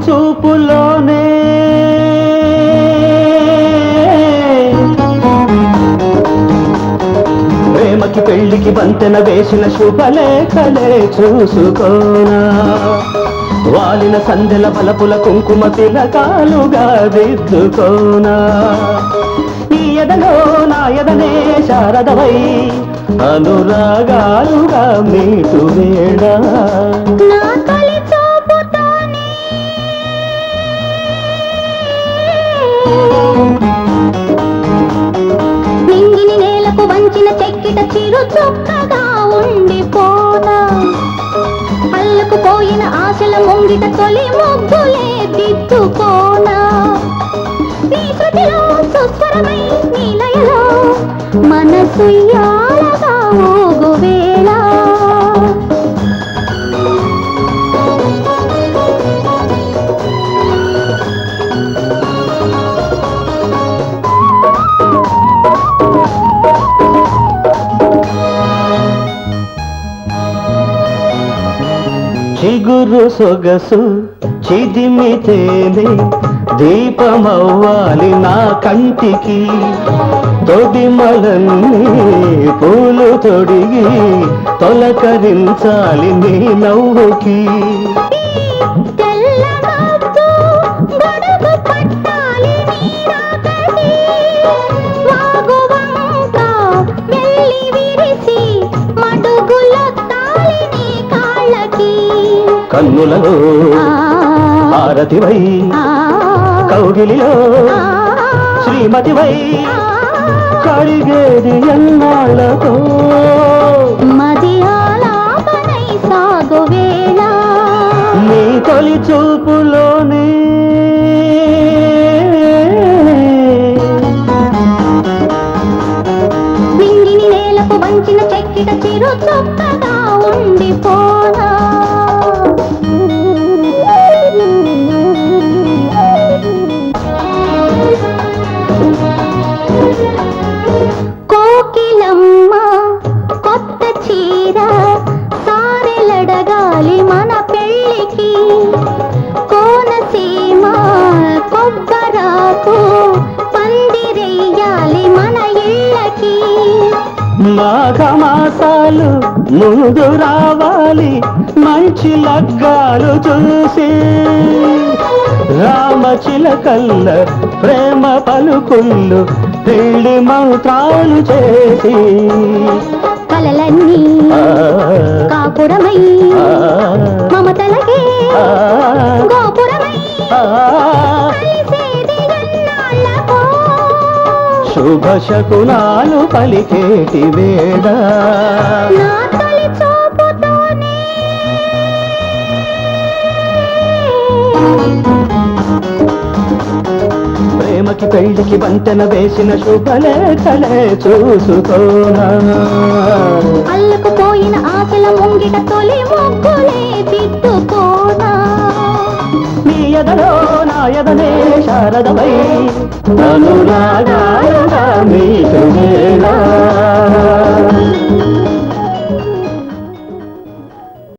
చూపులోనే ప్రేమకి పెళ్లికి బంతెన వేసిన శుభలేఖలే చూసుకోనా వాలిన సంధ్యల బలపుల కుంకుమ తిలకాలుగా దిద్దుకోనా ఈ ఎదలో నా ఎదనే శారదవై అనురాగాలుగా మీటు వేళ నింగిని నేలకు వంచిన చెక్కిట చిరు చొక్కగా ఉండిపోనా పల్లకు పోయిన ఆశల ముంగిట తొలి ముగ్గులే దిద్దుకోనా నీ శృతిలో సుస్వరమై నీ లయలో మనసు యాలగా ఊగువేళ చిగురు సొగసు చిదిమితేనే దీపమవ్వాలి నా కంటికి తొడిమలన్నీ పూలు తొడిగి తొలకరించాలి నీ నవ్వుకి కన్నులలో భారతివై కౌగిలిలో శ్రీమతివై కడిగేది ఎన్నాళ్ళతో మదియాలాపనై సాగువేళ నీ తొలి చూపులోనే నింగిని నేలకు వంచిన చెక్కిట చిరు చొక్కగా ఉండిపోనా కోకిలమ్మ కొత్త చీర సారెలడగాలి మన పెళ్ళికి కోనసీమ కొబ్బరాకు పందిరెయ్యాలి మన ఇళ్ళకి మాఘమాసాలు ముందు రావాలి మంచి లగ్గాలు చూసి రామచిలకల్ల ప్రేమ పలుకుళ్ళు పెళ్లి మంత్రాలు చేసి కలలన్నీ కాపురమై మమతలకే గోపురమై శుభ శకునాలు పలికేటి వేళ నా తొలి చూపుతోనే ప్రేమకి పెళ్లికి బంతెన వేసిన శుభలేఖలే చూసుకోనా అల్లకు పోయిన ఆశల ముంగిట తొలి ముగ్గులే దిద్దుకోనా నీ ఎదలో నా ఎదనే శారదవై అనురాగాలుగా మీటు వేళ